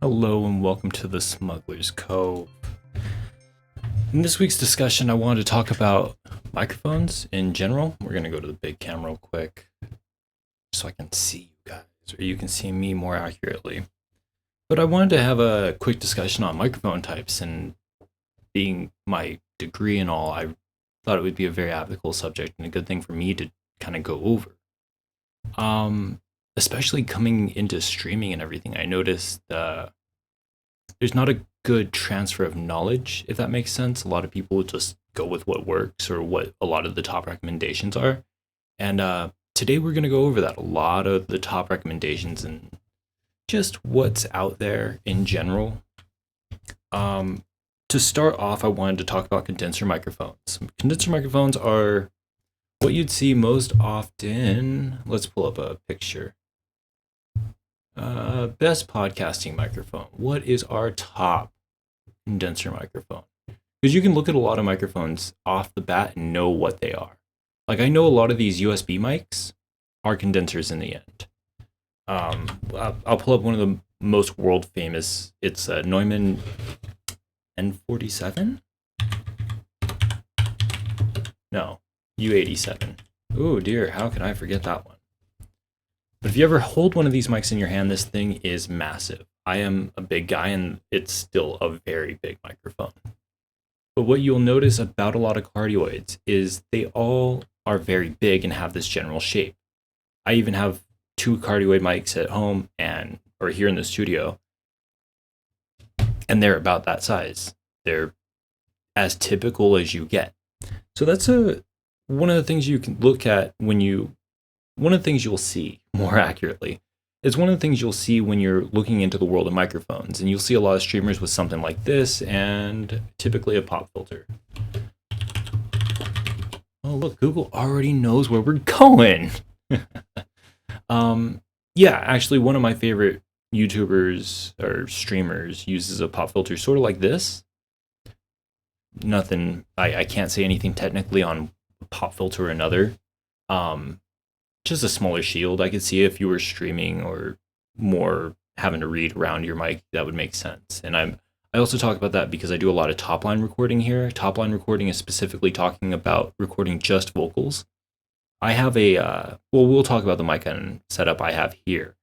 Hello and welcome to the Smuggler's Cove. In this week's discussion, I wanted to talk about microphones in general. We're going to go to the big camera real quick so I can see you guys, or you can see me more accurately. But I wanted to have a quick discussion on microphone types, and being my degree and all, I thought it would be a very applicable subject and a good thing for me to kind of go over. Especially coming into streaming and everything, I noticed there's not a good transfer of knowledge, if that makes sense. A lot of people just go with what works or what a lot of the top recommendations are. And today we're going to go over that, a lot of the top recommendations and just what's out there in general. To start off, I wanted to talk about condenser microphones. Condenser microphones are what you'd see most often. Let's pull up a picture. Best podcasting microphone. What is our top condenser microphone? Because you can look at a lot of microphones off the bat and know what they are. Like, I know a lot of these USB mics are condensers in the end. I'll pull up one of the most world famous. It's a Neumann N47? No, U87. Oh dear, how can I forget that one? But if you ever hold one of these mics in your hand, this thing is massive. I am a big guy and it's still a very big microphone. But what you'll notice about a lot of cardioids is they all are very big and have this general shape. I even have 2 cardioid mics at home or here in the studio, and they're about that size. They're as typical as you get. So that's one of the things you can look at one of the things you'll see, more accurately, is one of the things you'll see when you're looking into the world of microphones. And you'll see a lot of streamers with something like this and typically a pop filter. Oh, look, Google already knows where we're going. Yeah, actually, one of my favorite YouTubers or streamers uses a pop filter sort of like this. Nothing, I can't say anything technically on a pop filter or another. Just a smaller shield. I could see if you were streaming or more having to read around your mic, that would make sense. And I also talk about that because I do a lot of top line recording here. Top line recording is specifically talking about recording just vocals. I have we'll talk about the mic and setup I have here.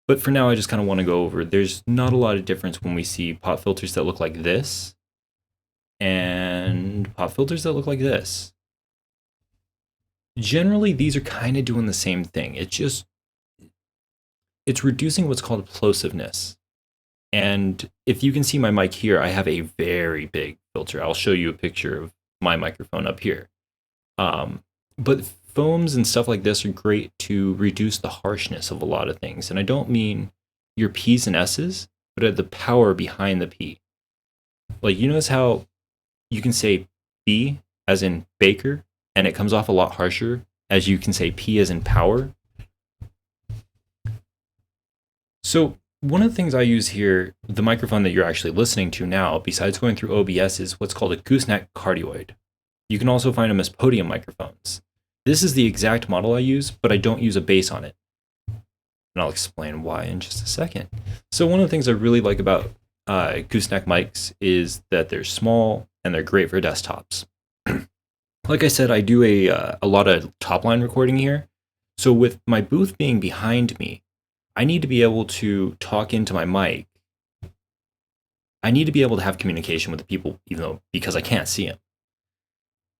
But for now, I just kind of want to go over, there's not a lot of difference when we see pop filters that look like this and pop filters that look like this. Generally, these are kind of doing the same thing. It's reducing what's called plosiveness. And if you can see my mic here, I have a very big filter. I'll show you a picture of my microphone up here. But foams and stuff like this are great to reduce the harshness of a lot of things. And I don't mean your P's and S's, but the power behind the P. Like, you notice how you can say B as in baker, and it comes off a lot harsher as you can say P as in power. So one of the things I use here, the microphone that you're actually listening to now, besides going through OBS, is what's called a gooseneck cardioid. You can also find them as podium microphones. This is the exact model I use, but I don't use a bass on it. And I'll explain why in just a second. So one of the things I really like about gooseneck mics is that they're small and they're great for desktops. Like I said, I do a lot of top line recording here. So with my booth being behind me, I need to be able to talk into my mic. I need to be able to have communication with the people, because I can't see them.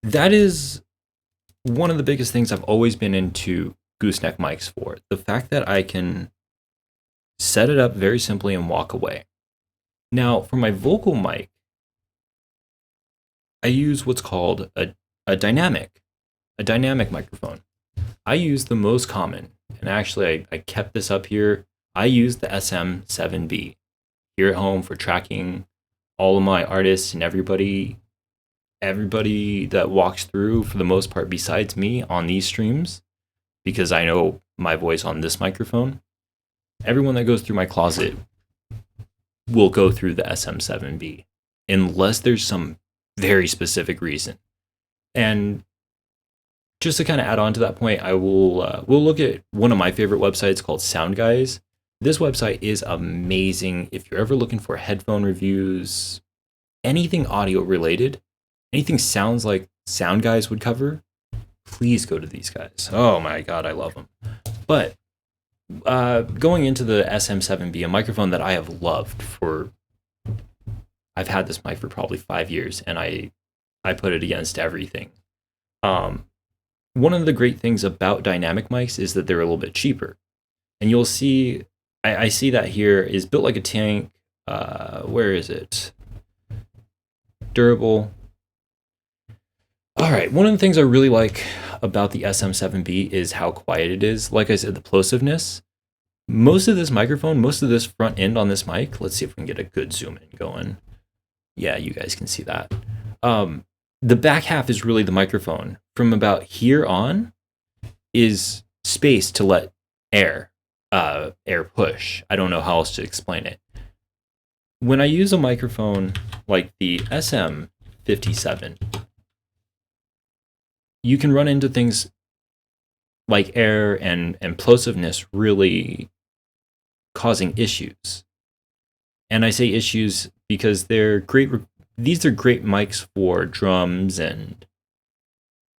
That is one of the biggest things I've always been into gooseneck mics for. The fact that I can set it up very simply and walk away. Now, for my vocal mic, I use what's called a dynamic microphone. I use the most common, and actually I kept this up here. I use the SM7B here at home for tracking all of my artists and everybody that walks through, for the most part, besides me on these streams, because I know my voice on this microphone. Everyone that goes through my closet will go through the SM7B unless there's some very specific reason. And just to kind of add on to that point, I will we'll look at one of my favorite websites called Sound Guys. This website is amazing if you're ever looking for headphone reviews, anything audio related, anything sounds like Sound Guys would cover. Please go to these guys. Oh my God, I love them. But going into the SM7B, a microphone that I have loved for, I've had this mic for probably 5 years, and I put it against everything. One of the great things about dynamic mics is that they're a little bit cheaper. And you'll see, I see that here is built like a tank. Where is it? Durable. All right, one of the things I really like about the SM7B is how quiet it is. Like I said, the plosiveness. Most of this microphone, most of this front end on this mic, let's see if we can get a good zoom in going. Yeah, you guys can see that. The back half is really the microphone. From about here on is space to let air push. I don't know how else to explain it. When I use a microphone like the SM57, you can run into things like air and plosiveness really causing issues. And I say issues because they're great. These are great mics for drums and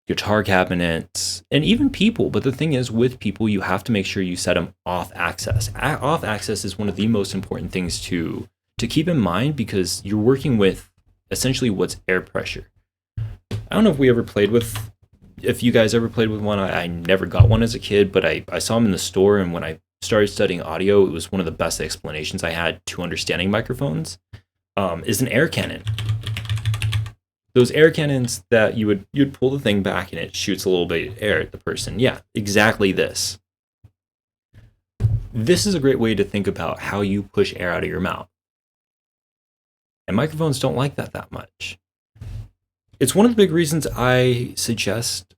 guitar cabinets and even people. But the thing is, with people, you have to make sure you set them off access. Off access is one of the most important things to keep in mind, because you're working with essentially what's air pressure. I don't know if you guys ever played with one. I never got one as a kid, but I saw them in the store, and when I started studying audio, it was one of the best explanations I had to understanding microphones. Is an air cannon. Those air cannons that you'd pull the thing back and it shoots a little bit of air at the person. Yeah, exactly this. This is a great way to think about how you push air out of your mouth. And microphones don't like that much. It's one of the big reasons I suggest,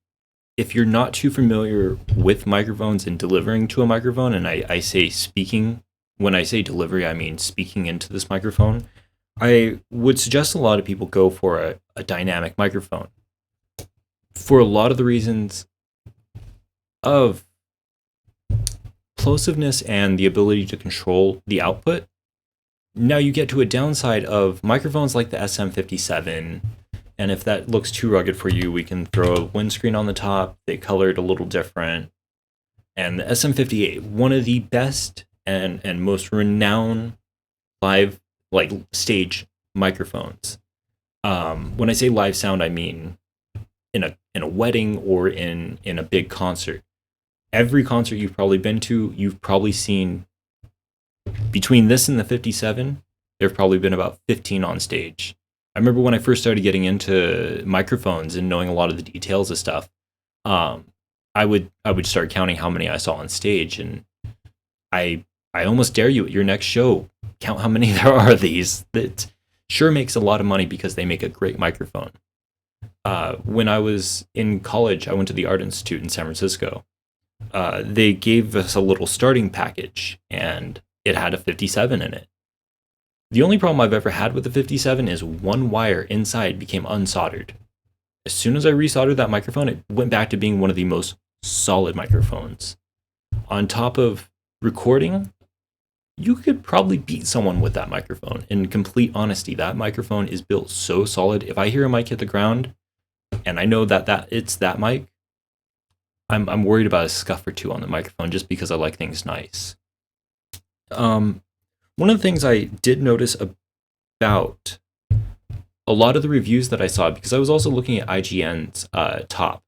if you're not too familiar with microphones and delivering to a microphone, and I say speaking, when I say delivery, I mean speaking into this microphone, I would suggest a lot of people go for a dynamic microphone. For a lot of the reasons of plosiveness and the ability to control the output. Now you get to a downside of microphones like the SM57, and if that looks too rugged for you, we can throw a windscreen on the top. They color it a little different. And the SM58, one of the best and most renowned live, like, stage microphones. When I say live sound, I mean in a wedding or in a big concert. Every concert you've probably been to, you've probably seen, between this and the 57, there have probably been about 15 on stage. I remember when I first started getting into microphones and knowing a lot of the details of stuff, I would start counting how many I saw on stage, and I almost dare you at your next show, count how many there are of these. That Shure makes a lot of money because they make a great microphone. When I was in college, I went to the Art Institute in San Francisco. They gave us a little starting package, and it had a 57 in it. The only problem I've ever had with the 57 is one wire inside became unsoldered. As soon as I resoldered that microphone, it went back to being one of the most solid microphones. On top of recording, you could probably beat someone with that microphone. In complete honesty, that microphone is built so solid. If I hear a mic hit the ground, and I know that it's that mic, I'm worried about a scuff or two on the microphone just because I like things nice. One of the things I did notice about a lot of the reviews that I saw, because I was also looking at IGN's top,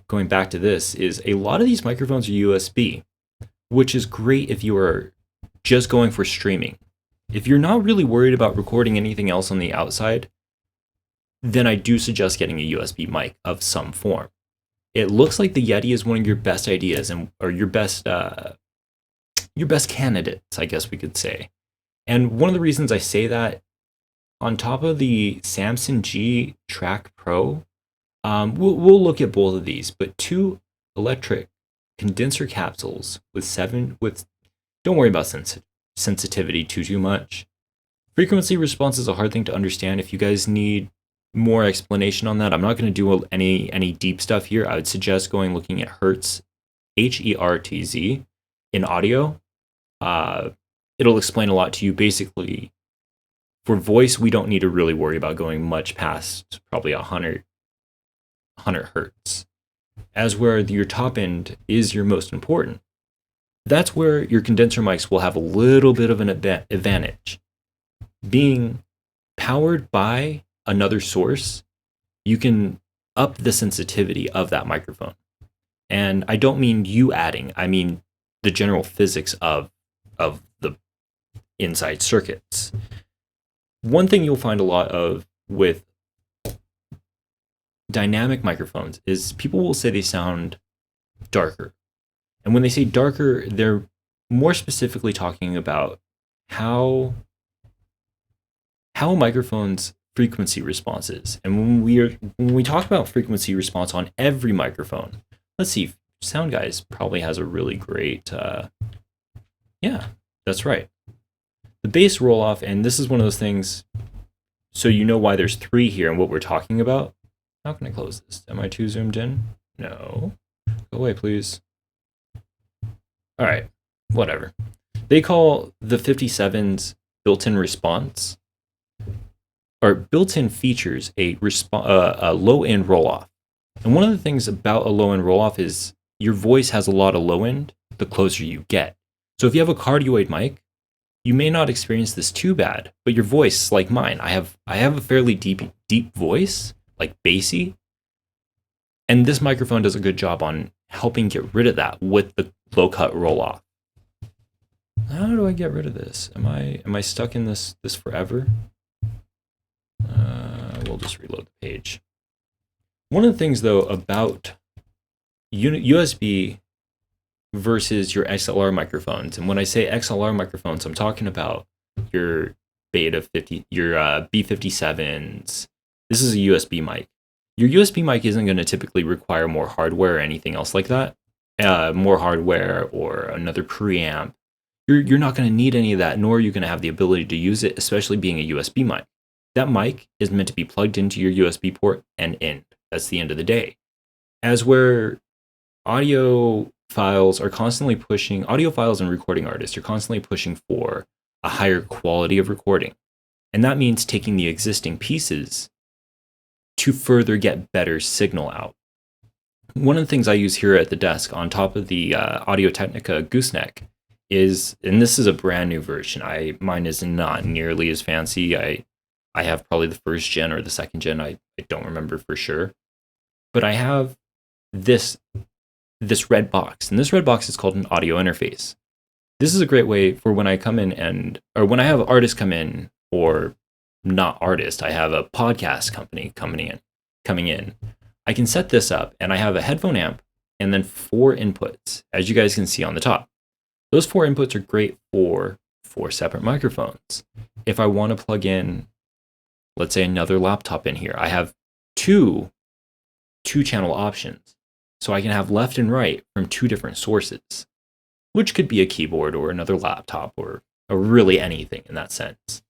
going back to this, is a lot of these microphones are USB, which is great if you are just going for streaming. If you're not really worried about recording anything else on the outside, then I do suggest getting a USB mic of some form. It looks like the Yeti is one of your best ideas or your best your best candidates, I guess we could say. And one of the reasons I say that, on top of the Samson G Track Pro, we'll look at both of these, but two electric condenser capsules with don't worry about sensitivity too much. Frequency response is a hard thing to understand. If you guys need more explanation on that, I'm not going to do any deep stuff here. I would suggest looking at Hertz, HERTZ, in audio. It'll explain a lot to you. Basically, for voice, we don't need to really worry about going much past probably 100 hertz, as where your top end is your most important. That's where your condenser mics will have a little bit of an advantage. Being powered by another source, you can up the sensitivity of that microphone. And I don't mean you adding, I mean the general physics of the inside circuits. One thing you'll find a lot of with dynamic microphones is people will say they sound darker. And when they say darker, they're more specifically talking about how a microphone's frequency response is. And when we talk about frequency response on every microphone, let's see, Sound Guys probably has a really great, yeah, that's right. The bass roll off, and this is one of those things, so you know why there's 3 here and what we're talking about. How can I close this? Am I too zoomed in? No. Go away, please. All right, whatever. They call the 57's built-in response, or built-in features, a low-end roll-off. And one of the things about a low-end roll-off is your voice has a lot of low-end the closer you get. So if you have a cardioid mic, you may not experience this too bad, but your voice, like mine, I have a fairly deep voice, like bassy, and this microphone does a good job on helping get rid of that with the low cut roll off. How do I get rid of this? Am I stuck in this forever? We'll just reload the page. One of the things though about USB versus your XLR microphones, and when I say XLR microphones, I'm talking about your Beta 50, your B57s. This is a USB mic. Your USB mic isn't going to typically require more hardware or anything else like that. More hardware or another preamp. You're not going to need any of that, nor are you going to have the ability to use it, especially being a USB mic. That mic is meant to be plugged into your USB port and in. That's the end of the day. As where audio files and recording artists are constantly pushing for a higher quality of recording. And that means taking the existing pieces to further get better signal out. One of the things I use here at the desk on top of the Audio-Technica gooseneck is, and this is a brand new version. Mine is not nearly as fancy. I have probably the 1st gen or the 2nd gen. I don't remember for sure. But I have this red box, and this red box is called an audio interface. This is a great way for when I come in or when I have artists come in, or not artist, I have a podcast company coming in. I can set this up, and I have a headphone amp and then 4 inputs, as you guys can see on the top. Those 4 inputs are great for 4 separate microphones. If I want to plug in, let's say, another laptop in here, I have two channel options. So I can have left and right from 2 different sources, which could be a keyboard or another laptop or really anything in that sense.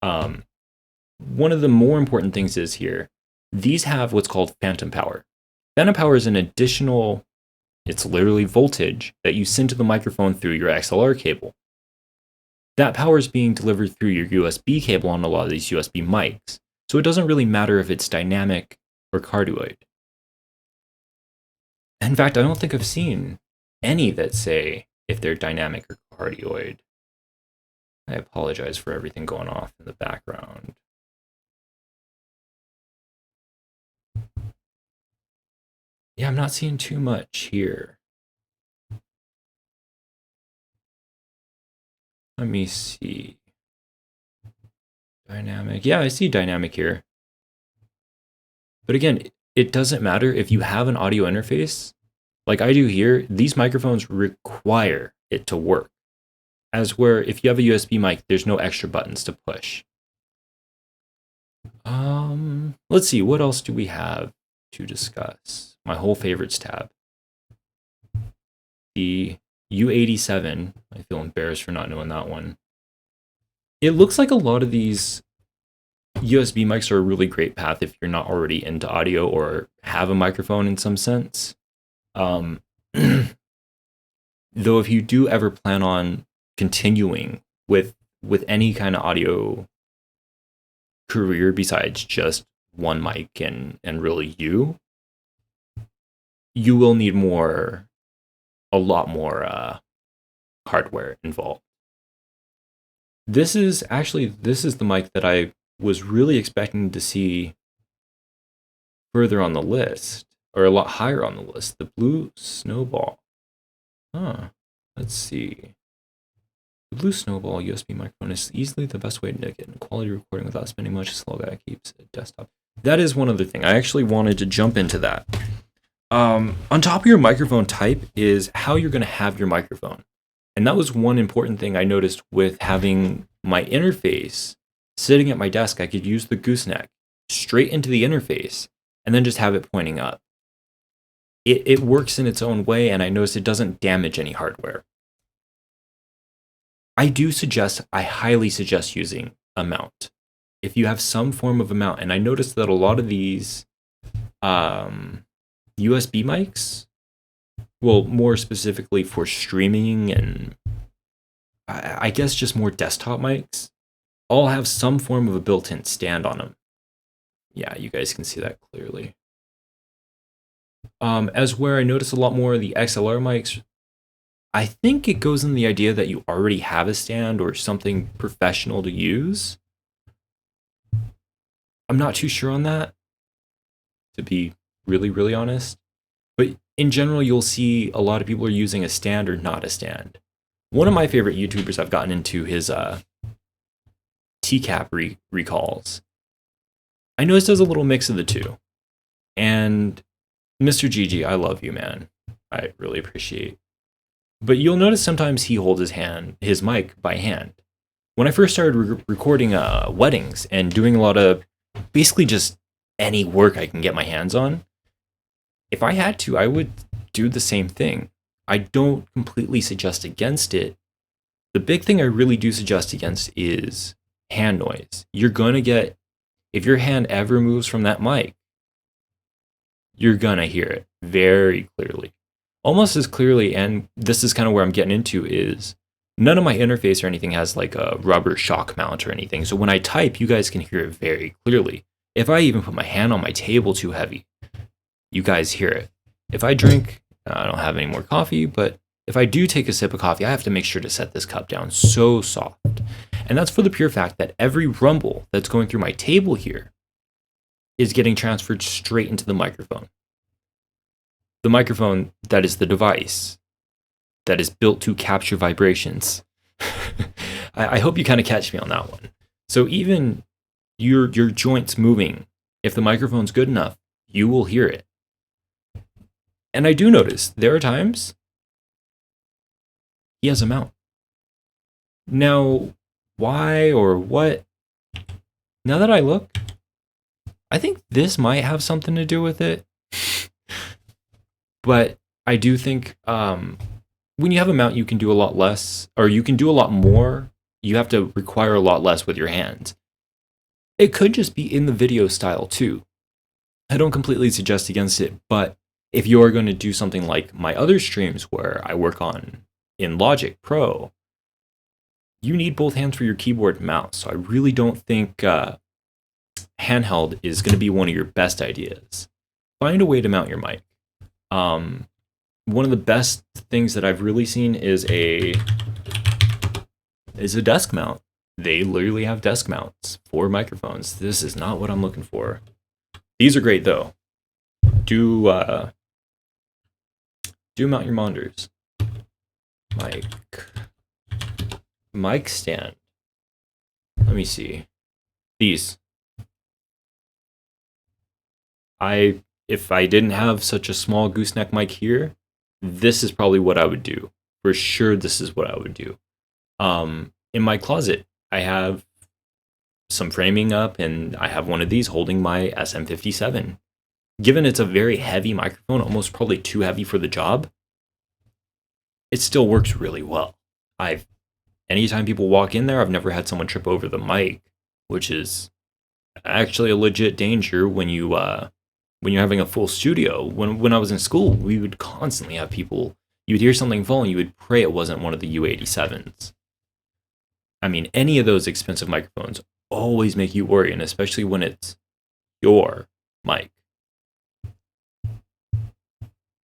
One of the more important things is here, these have what's called phantom power. Phantom power is an additional, it's literally voltage that you send to the microphone through your XLR cable. That power is being delivered through your USB cable on a lot of these USB mics. So it doesn't really matter if it's dynamic or cardioid. In fact, I don't think I've seen any that say if they're dynamic or cardioid. I apologize for everything going off in the background. Yeah, I'm not seeing too much here. Let me see. Dynamic. Yeah, I see dynamic here. But again, it doesn't matter if you have an audio interface. Like I do here, these microphones require it to work. as where if you have a USB mic, there's no extra buttons to push. Let's see, what else do we have to discuss? My whole favorites tab. The U87, I feel embarrassed for not knowing that one. It looks like a lot of these USB mics are a really great path if you're not already into audio or have a microphone in some sense. Though if you do ever plan on continuing with any kind of audio career besides just one mic and really you will need a lot more hardware involved. This is the mic that I was really expecting to see further on the list, or a lot higher on the list, the Blue Snowball. Let's see. The Blue Snowball USB microphone is easily the best way to get quality recording without spending much. Slow guy keeps a desktop. That is one other thing. I actually wanted to jump into that. On top of your microphone type is how you're going to have your microphone. And that was one important thing I noticed with having my interface sitting at my desk. I could use the gooseneck straight into the interface and then just have it pointing up. It works in its own way, and I noticed it doesn't damage any hardware. I highly suggest using a mount. If you have some form of a mount, and I noticed that a lot of these USB mics, well, more specifically for streaming and I guess just more desktop mics, all have some form of a built-in stand on them. Yeah, you guys can see that clearly. As where I notice a lot more of the XLR mics, I think it goes in the idea that you already have a stand or something professional to use. I'm not too sure on that, to be really, really honest. But in general, you'll see a lot of people are using a stand or not a stand. One of my favorite YouTubers, I've gotten into his TCAP recalls. I noticed there's a little mix of the two. And Mr. GG, I love you, man. I really appreciate. But you'll notice sometimes he holds his mic by hand. When I first started recording weddings and doing a lot of basically just any work I can get my hands on, if I had to, I would do the same thing. I don't completely suggest against it. The big thing I really do suggest against is hand noise. You're going to get, if your hand ever moves from that mic, you're going to hear it very clearly. Almost as clearly, and this is kind of where I'm getting into, is none of my interface or anything has like a rubber shock mount or anything. So when I type, you guys can hear it very clearly. If I even put my hand on my table too heavy, you guys hear it. If I drink, I don't have any more coffee, but if I do take a sip of coffee, I have to make sure to set this cup down so soft. And that's for the pure fact that every rumble that's going through my table here is getting transferred straight into the microphone. The microphone, that is the device that is built to capture vibrations. I hope you kind of catch me on that one. So even your joints moving, if the microphone's good enough, you will hear it. And I do notice there are times he has a mount. Now, why or what? Now that I look, I think this might have something to do with it. But I do think when you have a mount, you can do a lot less, or you can do a lot more. You have to require a lot less with your hands. It could just be in the video style too. I don't completely suggest against it, but if you're going to do something like my other streams where I work in Logic Pro, you need both hands for your keyboard and mouse. So I really don't think handheld is going to be one of your best ideas. Find a way to mount your mic. One of the best things that I've really seen is a desk mount. They literally have desk mounts for microphones. This is not what I'm looking for. These are great though. Do mount your monitors. Mic stand. Let me see. These. If I didn't have such a small gooseneck mic here, this is probably what I would do. For sure, this is what I would do. In my closet, I have some framing up, and I have one of these holding my SM57. Given it's a very heavy microphone, almost probably too heavy for the job, it still works really well. Anytime people walk in there, I've never had someone trip over the mic, which is actually a legit danger when you're having a full studio. When I was in school, we would constantly have people. You would hear something fall, and you would pray it wasn't one of the U87s. I mean, any of those expensive microphones always make you worry, and especially when it's your mic.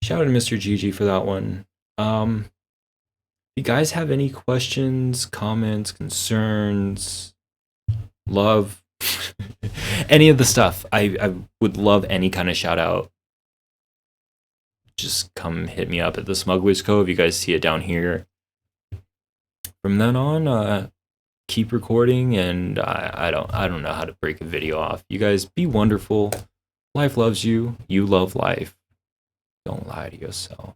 Shout out to Mr. GG for that one. You guys have any questions, comments, concerns, love, any of the stuff? I would love any kind of shout out. Just come hit me up at the Smugwiz Cove. You guys see it down here. From then on, keep recording, and I don't know how to break a video off. You guys be wonderful. Life loves you. You love life. Don't lie to yourself.